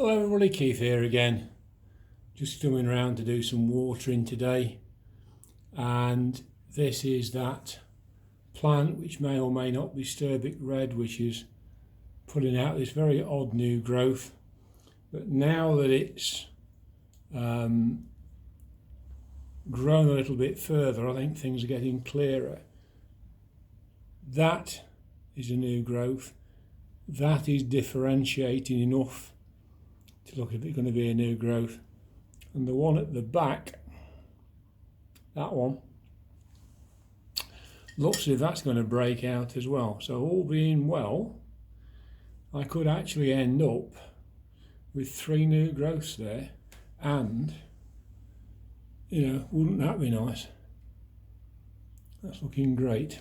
Hello everybody, Keith here again. Just coming around to do some watering today, and this is that plant which may or may not be Sturbic red, which is putting out this very odd new growth. But now that it's grown a little bit further, I think things are getting clearer. That is a new growth. That is differentiating enough to look if it's going to be a new growth. And the one at the back, that one, looks as if that's going to break out as well. So all being well, I could actually end up with 3 new growths there, and wouldn't that be nice? That's looking great.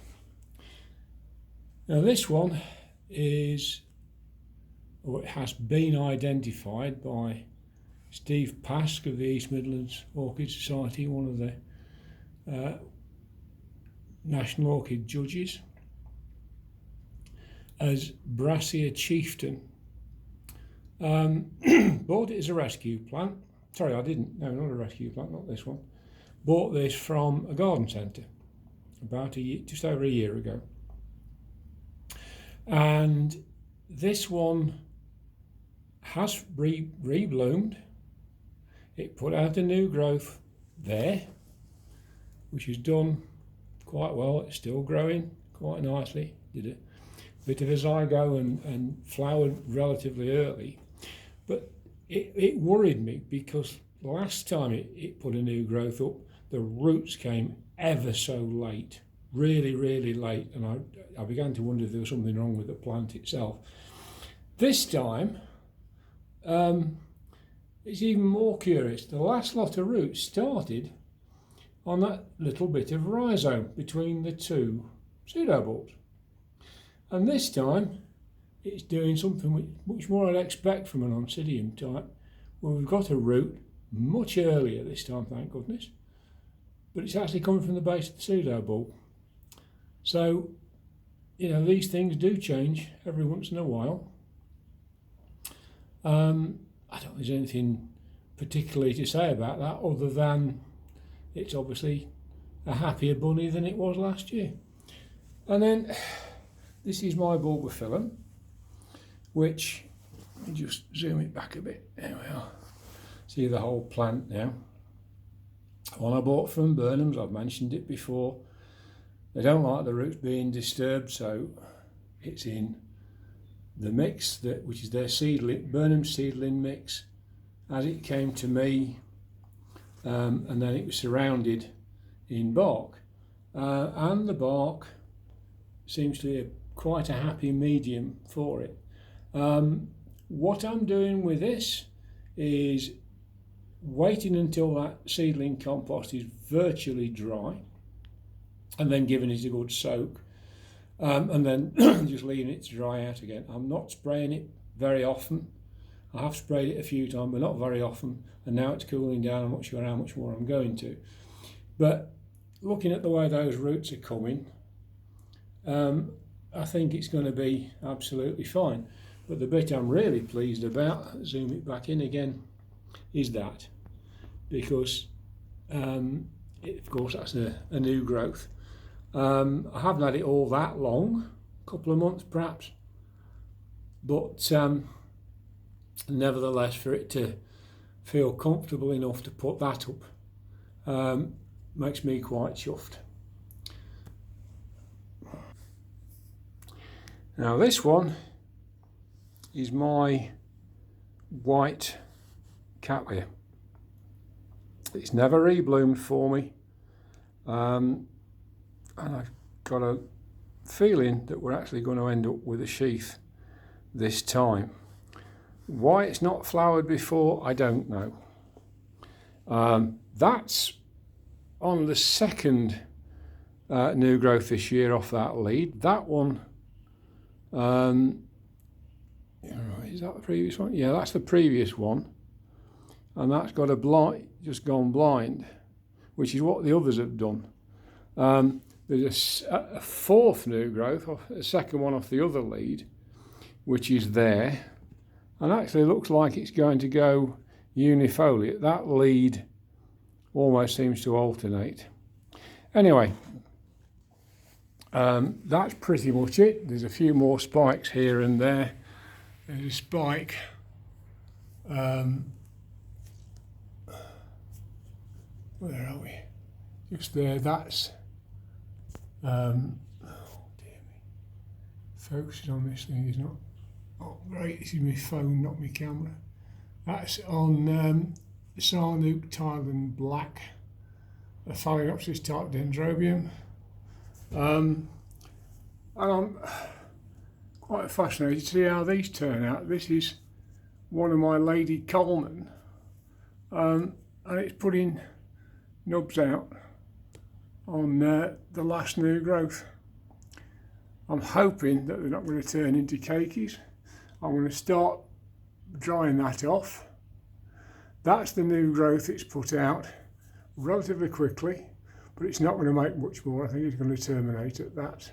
Now this one is, or it has been identified by Steve Pask of the East Midlands Orchid Society, one of the National Orchid judges, as Brassia Chieftain. Bought it as a rescue plant. Sorry, I didn't. No, not a rescue plant, not this one. Bought this from a garden centre about just over a year ago. And this one has rebloomed. It put out a new growth there, which is done quite well. It's still growing quite nicely. Did a bit of a zygo and flowered relatively early. But it worried me because last time it put a new growth up, the roots came ever so late, really, really late. And I began to wonder if there was something wrong with the plant itself. This time, it's even more curious. The last lot of roots started on that little bit of rhizome between the 2 pseudobulbs. And this time, it's doing something much more I'd expect from an oncidium type. Well, we've got a root much earlier this time, thank goodness. But it's actually coming from the base of the pseudobulb. So, these things do change every once in a while. I don't think there's anything particularly to say about that other than it's obviously a happier bunny than it was last year. And then this is my bulbophyllum, which, let me just zoom it back a bit. There we are. See the whole plant now. One I bought from Burnham's, I've mentioned it before. They don't like the roots being disturbed, so it's in the mix, which is their seedling, Burnham seedling mix, as it came to me, and then it was surrounded in bark, and the bark seems to be quite a happy medium for it. What I'm doing with this is waiting until that seedling compost is virtually dry, and then giving it a good soak. And then just leaving it to dry out again. I'm not spraying it very often. I have sprayed it a few times, but not very often. And now it's cooling down. I'm not sure how much more I'm going to. But looking at the way those roots are coming, I think it's going to be absolutely fine. But the bit I'm really pleased about, zoom it back in again, is that. Because, of course, that's a new growth. I haven't had it all that long, a couple of months perhaps, but nevertheless, for it to feel comfortable enough to put that up makes me quite chuffed. Now this one is my white cattleya. It's never rebloomed for me. And I've got a feeling that we're actually going to end up with a sheath this time. Why it's not flowered before, I don't know. That's on the second new growth this year off that lead. That one, is that the previous one? Yeah, that's the previous one. And that's got just gone blind, which is what the others have done. There's a 4th new growth, a second one off the other lead, which is there, and actually looks like it's going to go unifoliate. That lead almost seems to alternate. Anyway, that's pretty much it. There's a few more spikes here and there. There's a spike where are we? Just there. That's oh dear me. Focusing on this thing is not great. This is my phone, not my camera. That's on Sarnook Thailand Black, a Phalaenopsis type Dendrobium. And I'm quite fascinated to see how these turn out. This is one of my Lady Coleman, and it's putting nubs out on the last new growth. I'm hoping that they're not going to turn into cakeys. I'm going to start drying that off. That's the new growth it's put out relatively quickly, but it's not going to make much more. I think it's going to terminate at that.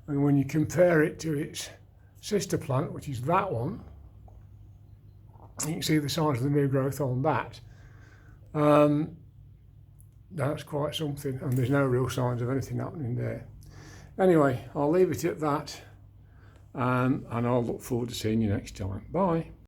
And when you compare it to its sister plant, which is that one, you can see the size of the new growth on that. That's quite something, and there's no real signs of anything happening there. Anyway, I'll leave it at that, and I'll look forward to seeing you next time. Bye.